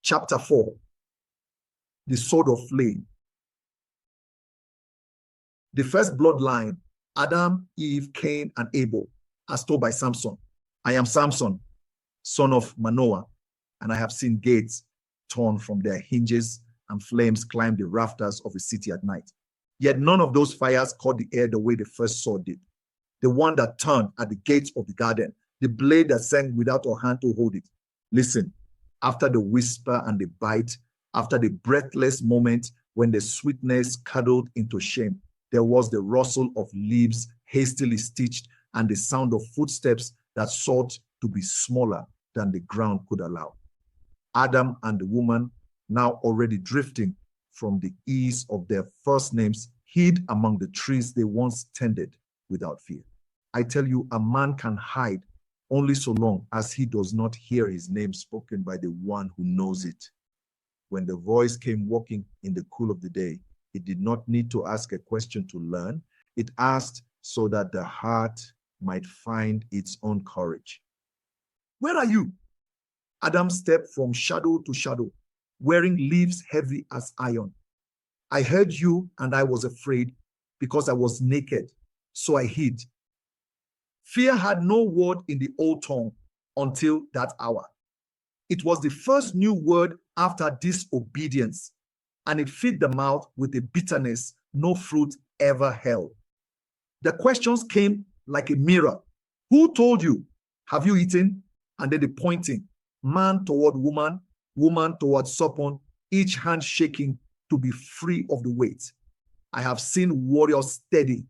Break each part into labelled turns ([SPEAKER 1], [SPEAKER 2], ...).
[SPEAKER 1] chapter 4, the sword of flame. The first bloodline, Adam, Eve, Cain, and Abel, as told by Samson. I am Samson, son of Manoah, and I have seen gates torn from their hinges and flames climb the rafters of a city at night. Yet none of those fires caught the air the way the first sword did. The one that turned at the gates of the garden, the blade that sank without a hand to hold it. Listen, after the whisper and the bite, after the breathless moment when the sweetness cuddled into shame, there was the rustle of leaves hastily stitched and the sound of footsteps that sought to be smaller than the ground could allow. Adam and the woman, now already drifting from the ease of their first names, hid among the trees they once tended without fear. I tell you, a man can hide only so long as he does not hear his name spoken by the one who knows it. When the voice came walking in the cool of the day, it did not need to ask a question to learn. It asked so that the heart might find its own courage. Where are you? Adam stepped from shadow to shadow, wearing leaves heavy as iron. I heard you and I was afraid because I was naked, so I hid. Fear had no word in the old tongue until that hour. It was the first new word after disobedience, and it filled the mouth with a bitterness no fruit ever held. The questions came like a mirror. Who told you? Have you eaten? And then the pointing, man toward woman, woman toward serpent, each hand shaking to be free of the weight. I have seen warriors steady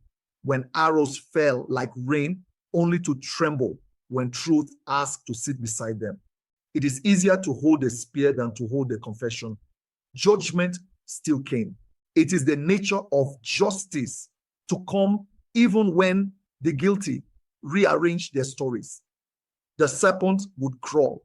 [SPEAKER 1] when arrows fell like rain, only to tremble when truth asked to sit beside them. It is easier to hold a spear than to hold a confession. Judgment still came. It is the nature of justice to come even when the guilty rearrange their stories. The serpent would crawl.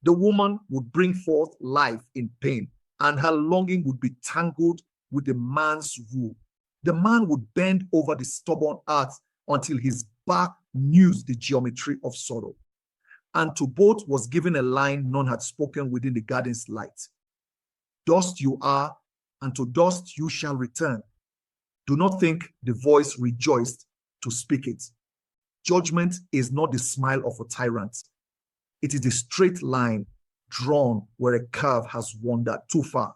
[SPEAKER 1] The woman would bring forth life in pain, and her longing would be tangled with the man's rule. The man would bend over the stubborn earth until his back knew the geometry of sorrow. And to both was given a line none had spoken within the garden's light. Dust you are, and to dust you shall return. Do not think the voice rejoiced to speak it. Judgment is not the smile of a tyrant. It is the straight line drawn where a curve has wandered too far.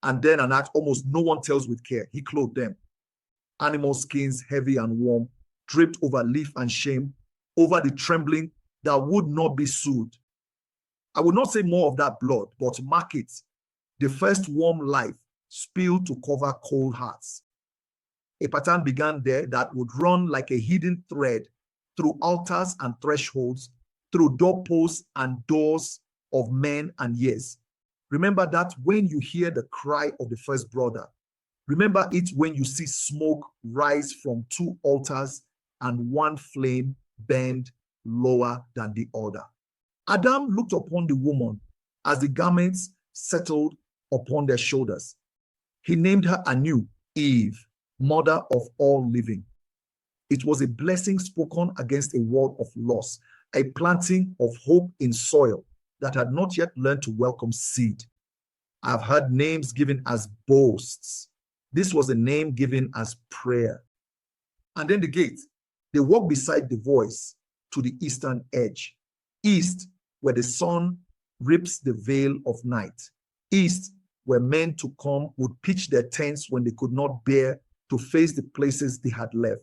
[SPEAKER 1] And then an act almost no one tells with care. He clothed them. Animal skins heavy and warm, draped over leaf and shame, over the trembling that would not be soothed. I would not say more of that blood, but mark it. The first warm life spilled to cover cold hearts. A pattern began there that would run like a hidden thread through altars and thresholds, through doorposts and doors of men and years. Remember that when you hear the cry of the first brother. Remember it when you see smoke rise from two altars and one flame bend lower than the other. Adam looked upon the woman as the garments settled upon their shoulders. He named her anew Eve, mother of all living. It was a blessing spoken against a world of loss, a planting of hope in soil that had not yet learned to welcome seed. I've heard names given as boasts. This was a name given as prayer. And then the gate, they walked beside the voice to the eastern edge. East, where the sun rips the veil of night. East, where men to come would pitch their tents when they could not bear to face the places they had left.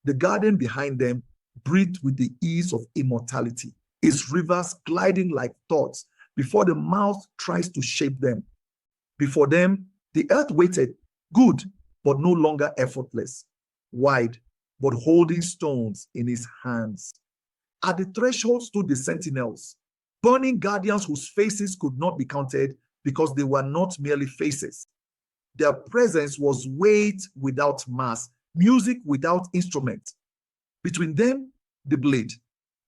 [SPEAKER 1] The garden behind them breathed with the ease of immortality, its rivers gliding like thoughts before the mouth tries to shape them. Before them, the earth waited, good, but no longer effortless, wide, but holding stones in his hands. At the threshold stood the sentinels, burning guardians whose faces could not be counted because they were not merely faces. Their presence was weight without mass, music without instrument. Between them, the blade,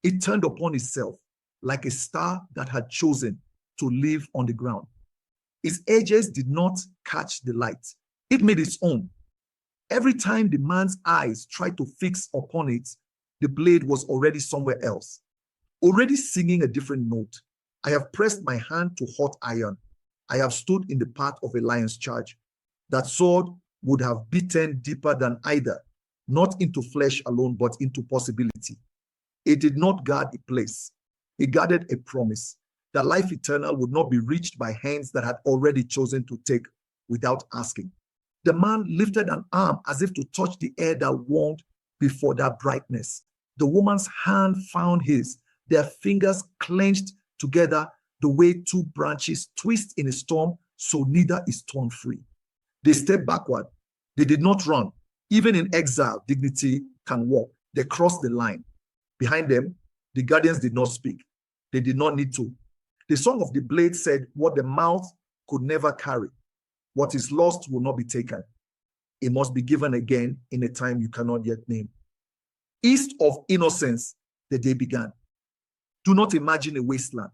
[SPEAKER 1] it turned upon itself like a star that had chosen to live on the ground. Its edges did not catch the light. It made its own. Every time the man's eyes tried to fix upon it, the blade was already somewhere else, already singing a different note. I have pressed my hand to hot iron. I have stood in the path of a lion's charge. That sword would have beaten deeper than either, not into flesh alone, but into possibility. It did not guard a place. It guarded a promise that life eternal would not be reached by hands that had already chosen to take without asking. The man lifted an arm as if to touch the air that warmed before that brightness. The woman's hand found his. Their fingers clenched together the way two branches twist in a storm, so neither is torn free. They stepped backward. They did not run. Even in exile, dignity can walk. They crossed the line. Behind them, the guardians did not speak. They did not need to. The song of the blade said what the mouth could never carry. What is lost will not be taken. It must be given again in a time you cannot yet name. East of innocence, the day began. Do not imagine a wasteland.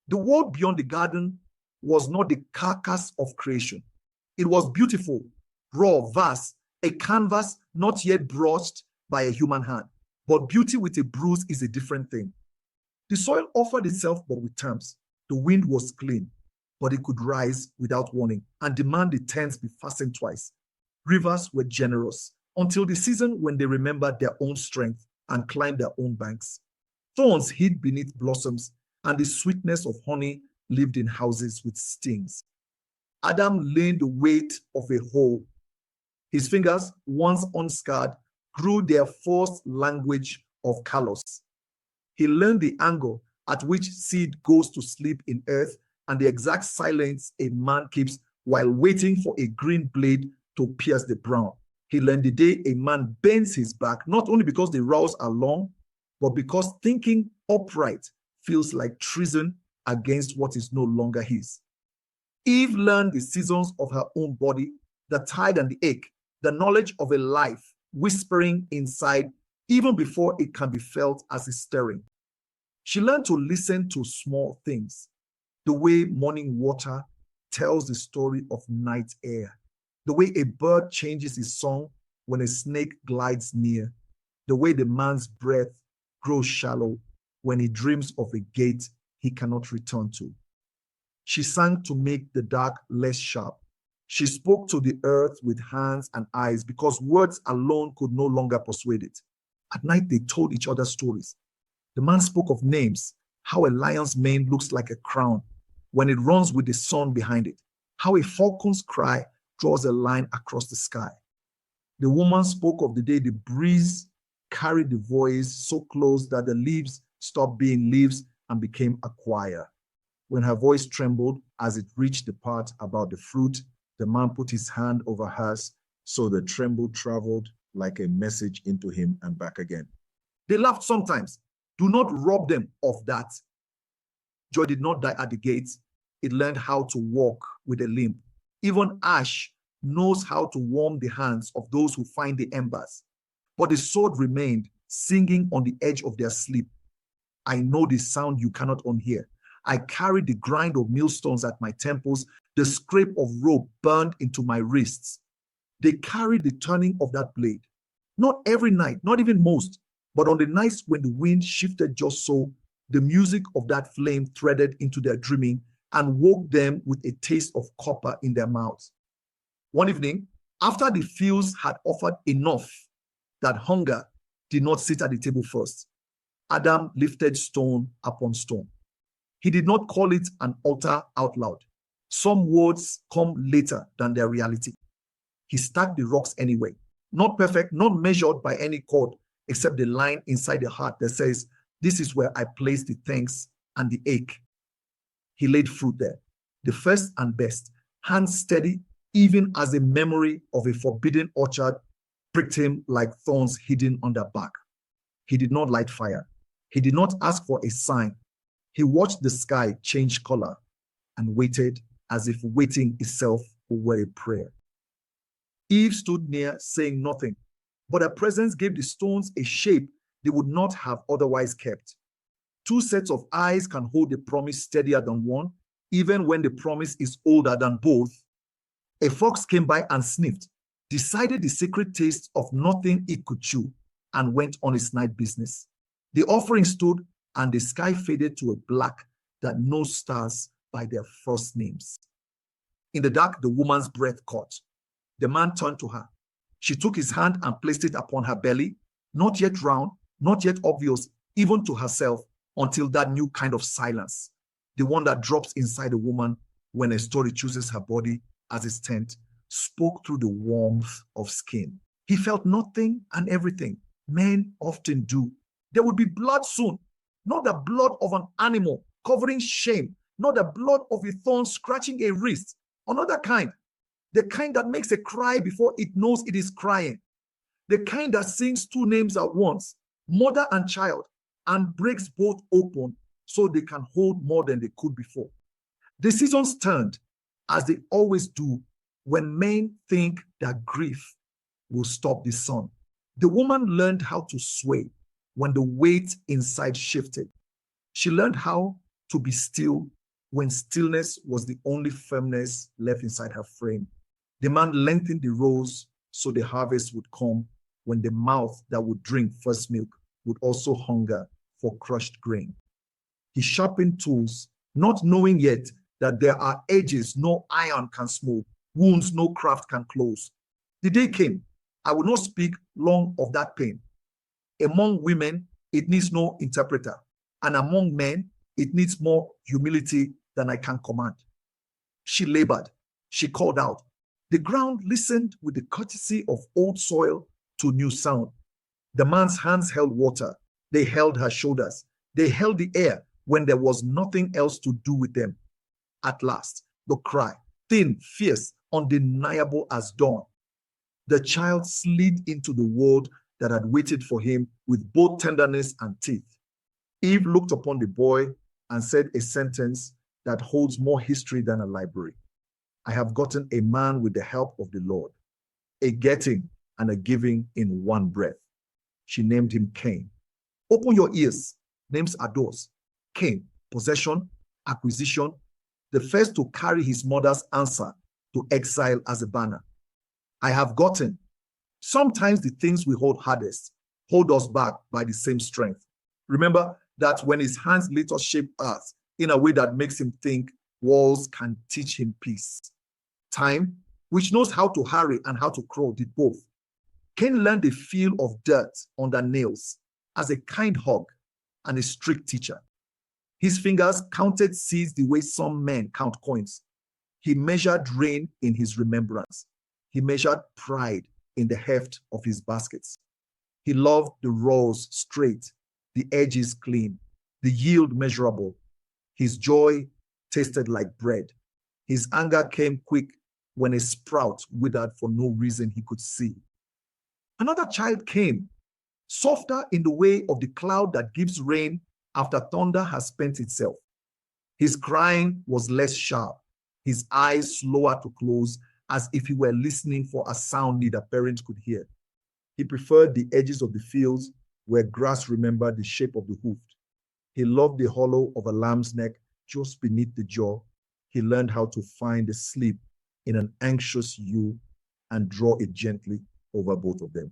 [SPEAKER 1] The world beyond the garden was not the carcass of creation. It was beautiful, raw, vast, a canvas not yet brushed by a human hand. But beauty with a bruise is a different thing. The soil offered itself, but with terms. The wind was clean, but it could rise without warning and demand the tents be fastened twice. Rivers were generous until the season when they remembered their own strength and climbed their own banks. Thorns hid beneath blossoms, and the sweetness of honey lived in houses with stings. Adam leaned the weight of a hoe. His fingers, once unscarred, grew their forced language of callous. He learned the angle at which seed goes to sleep in earth and the exact silence a man keeps while waiting for a green blade to pierce the brown. He learned the day a man bends his back, not only because the rows are long, but because thinking upright feels like treason against what is no longer his. Eve learned the seasons of her own body, the tide and the ache, the knowledge of a life whispering inside even before it can be felt as a stirring. She learned to listen to small things, the way morning water tells the story of night air, the way a bird changes its song when a snake glides near, the way the man's breath grows shallow when he dreams of a gate he cannot return to. She sang to make the dark less sharp. She spoke to the earth with hands and eyes because words alone could no longer persuade it. At night, they told each other stories. The man spoke of names, how a lion's mane looks like a crown when it runs with the sun behind it, how a falcon's cry draws a line across the sky. The woman spoke of the day the breeze carried the voice so close that the leaves stopped being leaves and became a choir. When her voice trembled as it reached the part about the fruit, the man put his hand over hers, so the tremble traveled like a message into him and back again. They laughed sometimes. Do not rob them of that. Joy did not die at the gates. It learned how to walk with a limp. Even ash knows how to warm the hands of those who find the embers. But the sword remained, singing on the edge of their sleep. I know the sound you cannot unhear. I carried the grind of millstones at my temples. The scrape of rope burned into my wrists. They carried the turning of that blade. Not every night, not even most, but on the nights when the wind shifted just so, the music of that flame threaded into their dreaming and woke them with a taste of copper in their mouths. One evening, after the fields had offered enough that hunger did not sit at the table first, Adam lifted stone upon stone. He did not call it an altar out loud. Some words come later than their reality. He stacked the rocks anyway, not perfect, not measured by any cord, except the line inside the heart that says, this is where I place the thanks and the ache. He laid fruit there, the first and best, hands steady, even as a memory of a forbidden orchard pricked him like thorns hidden under bark. He did not light fire. He did not ask for a sign. He watched the sky change color and waited as if waiting itself were a prayer. Eve stood near, saying nothing, but her presence gave the stones a shape they would not have otherwise kept. Two sets of eyes can hold a promise steadier than one, even when the promise is older than both. A fox came by and sniffed, decided the secret taste of nothing it could chew, and went on its night business. The offering stood, and the sky faded to a black that knows stars by their first names. In the dark, the woman's breath caught. The man turned to her. She took his hand and placed it upon her belly, not yet round, not yet obvious, even to herself, until that new kind of silence, the one that drops inside a woman when a story chooses her body as its tent, spoke through the warmth of skin. He felt nothing and everything. Men often do. There would be blood soon, not the blood of an animal covering shame, not the blood of a thorn scratching a wrist, another kind, the kind that makes a cry before it knows it is crying, the kind that sings two names at once, mother and child, and breaks both open so they can hold more than they could before. The seasons turned, as they always do when men think that grief will stop the sun. The woman learned how to sway when the weight inside shifted. She learned how to be still when stillness was the only firmness left inside her frame. The man lengthened the rows so the harvest would come when the mouth that would drink first milk would also hunger for crushed grain. He sharpened tools, not knowing yet that there are edges no iron can smooth, wounds no craft can close. The day came, I will not speak long of that pain. Among women, it needs no interpreter, and among men, it needs more humility than I can command. She labored, she called out. The ground listened with the courtesy of old soil to new sound. The man's hands held water, they held her shoulders, they held the air when there was nothing else to do with them. At last, the cry, thin, fierce, undeniable as dawn. The child slid into the world that had waited for him with both tenderness and teeth. Eve looked upon the boy and said a sentence that holds more history than a library. I have gotten a man with the help of the Lord, a getting and a giving in one breath. She named him Cain. Open your ears. Names are those. Cain, possession, acquisition, the first to carry his mother's answer to exile as a banner. I have gotten. Sometimes the things we hold hardest hold us back by the same strength. Remember that when his hands later shape us in a way that makes him think, walls can teach him peace. Time, which knows how to hurry and how to crawl, did both. Cain learned the feel of dirt under nails as a kind hug and a strict teacher. His fingers counted seeds the way some men count coins. He measured rain in his remembrance. He measured pride in the heft of his baskets. He loved the rows straight, the edges clean, the yield measurable. His joy tasted like bread. His anger came quick when a sprout withered for no reason he could see. Another child came, softer in the way of the cloud that gives rain after thunder has spent itself. His crying was less sharp, his eyes slower to close, as if he were listening for a sound neither parent could hear. He preferred the edges of the fields where grass remembered the shape of the hoof. He loved the hollow of a lamb's neck just beneath the jaw. He learned how to find a sleep in an anxious ewe and draw it gently over both of them.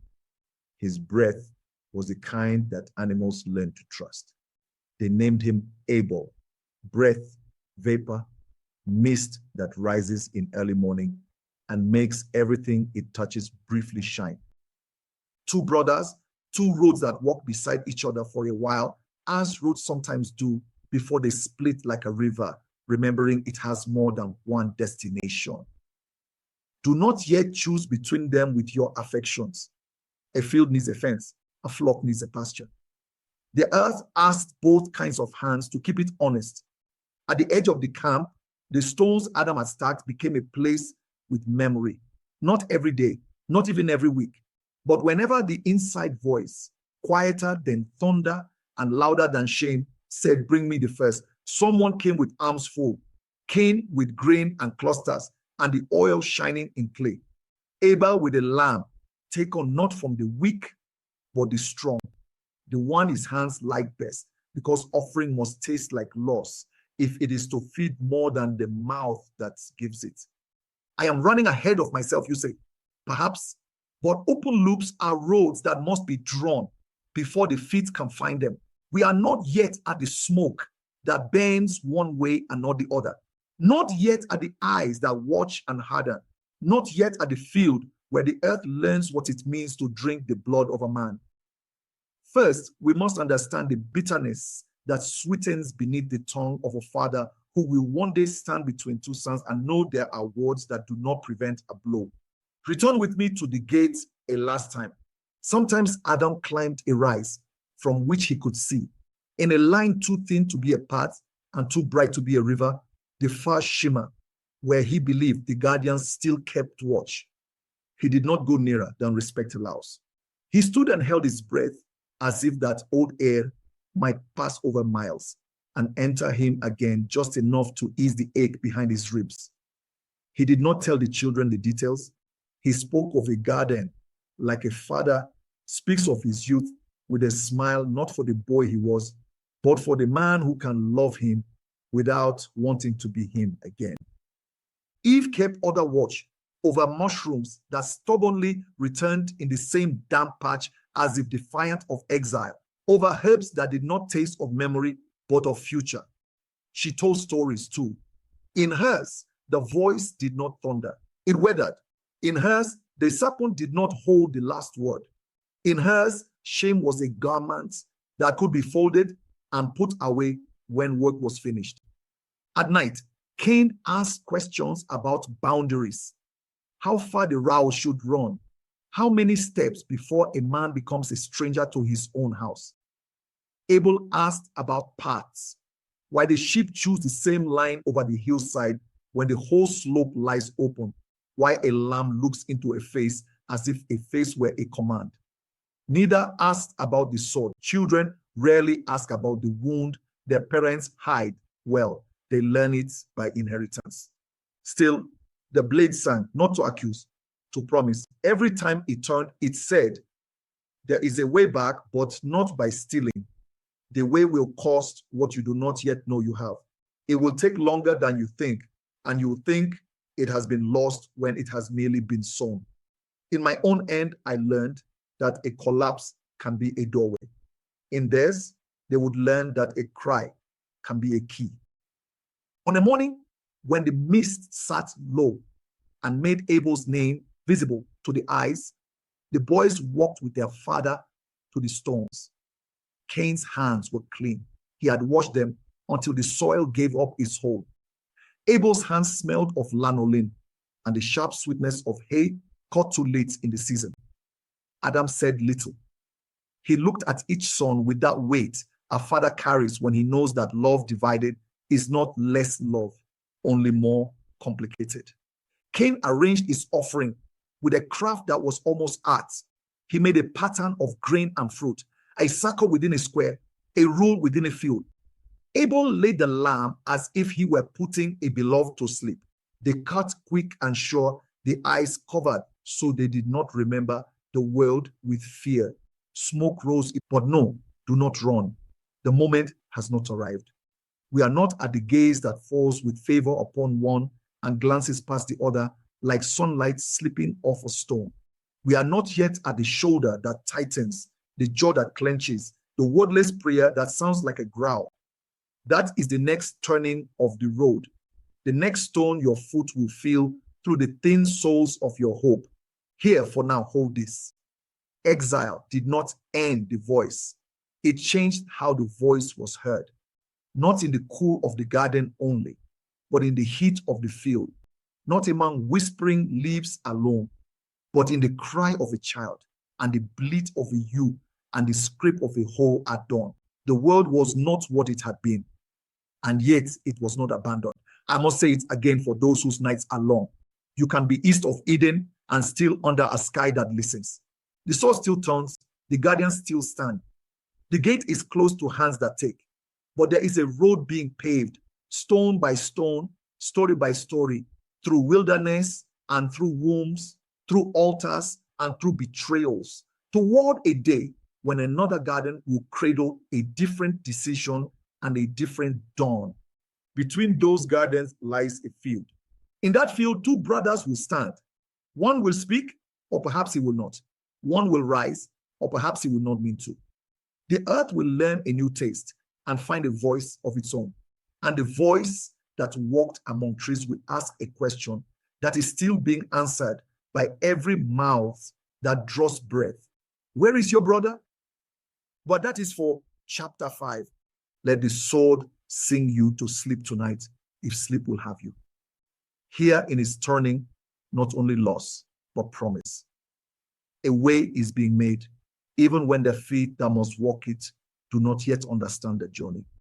[SPEAKER 1] His breath was the kind that animals learn to trust. They named him Abel, breath, vapor, mist that rises in early morning and makes everything it touches briefly shine. Two brothers, two roads that walk beside each other for a while, as roads sometimes do before they split like a river, remembering it has more than one destination. Do not yet choose between them with your affections. A field needs a fence, a flock needs a pasture. The earth asked both kinds of hands to keep it honest. At the edge of the camp, the stones Adam had stacked became a place with memory. Not every day, not even every week, but whenever the inside voice, quieter than thunder and louder than shame, said, bring me the first, someone came with arms full, Cain with grain and clusters, and the oil shining in clay. Abel with a lamb, taken not from the weak, but the strong, the one his hands like best, because offering must taste like loss if it is to feed more than the mouth that gives it. I am running ahead of myself, you say. Perhaps, but open loops are roads that must be drawn before the feet can find them. We are not yet at the smoke that bends one way and not the other. Not yet are the eyes that watch and harden. Not yet are the field where the earth learns what it means to drink the blood of a man. First, we must understand the bitterness that sweetens beneath the tongue of a father who will one day stand between two sons and know there are words that do not prevent a blow. Return with me to the gate a last time. Sometimes Adam climbed a rise from which he could see, in a line too thin to be a path and too bright to be a river, the far shimmer where he believed the guardians still kept watch. He did not go nearer than respect allows. He stood and held his breath as if that old air might pass over miles and enter him again just enough to ease the ache behind his ribs. He did not tell the children the details. He spoke of a garden like a father speaks of his youth with a smile, not for the boy he was, but for the man who can love him without wanting to be him again. Eve kept other watch over mushrooms that stubbornly returned in the same damp patch as if defiant of exile, over herbs that did not taste of memory but of future. She told stories too. In hers, the voice did not thunder. It weathered. In hers, the serpent did not hold the last word. In hers, shame was a garment that could be folded and put away when work was finished. At night, Cain asked questions about boundaries, how far the row should run, how many steps before a man becomes a stranger to his own house. Abel asked about paths, why the sheep choose the same line over the hillside when the whole slope lies open, why a lamb looks into a face as if a face were a command. Neither asked about the sword. Children rarely ask about the wound their parents hide. Well, they learn it by inheritance. Still, the blade sang, not to accuse, to promise. Every time it turned, it said, there is a way back, but not by stealing. The way will cost what you do not yet know you have. It will take longer than you think, and you will think it has been lost when it has merely been sown. In my own end, I learned that a collapse can be a doorway. In theirs, they would learn that a cry can be a key. On a morning when the mist sat low and made Abel's name visible to the eyes, the boys walked with their father to the stones. Cain's hands were clean. He had washed them until the soil gave up its hold. Abel's hands smelled of lanolin and the sharp sweetness of hay cut too late in the season. Adam said little. He looked at each son with that weight a father carries when he knows that love divided is not less love, only more complicated. Cain arranged his offering with a craft that was almost art. He made a pattern of grain and fruit, a circle within a square, a rule within a field. Abel laid the lamb as if he were putting a beloved to sleep. They cut quick and sure, the eyes covered so they did not remember the world with fear. Smoke rose, but no, do not run. The moment has not arrived. We are not at the gaze that falls with favor upon one and glances past the other like sunlight slipping off a stone. We are not yet at the shoulder that tightens, the jaw that clenches, the wordless prayer that sounds like a growl. That is the next turning of the road, the next stone your foot will feel through the thin soles of your hope. Here, for now, hold this. Exile did not end the voice. It changed how the voice was heard, not in the cool of the garden only, but in the heat of the field, not among whispering leaves alone, but in the cry of a child and the bleat of a ewe and the scrape of a hoe at dawn. The world was not what it had been, and yet it was not abandoned. I must say it again for those whose nights are long. You can be east of Eden and still under a sky that listens. The sword still turns, the guardians still stand. The gate is closed to hands that take, but there is a road being paved, stone by stone, story by story, through wilderness and through wombs, through altars and through betrayals, toward a day when another garden will cradle a different decision and a different dawn. Between those gardens lies a field. In that field, two brothers will stand. One will speak, or perhaps he will not. One will rise, or perhaps he will not mean to. The earth will learn a new taste, and find a voice of its own. And the voice that walked among trees will ask a question that is still being answered by every mouth that draws breath. Where is your brother? But that is for chapter 5. Let the sword sing you to sleep tonight, if sleep will have you. Here in his turning, not only loss, but promise. A way is being made, even when the feet that must walk it do not yet understand the journey.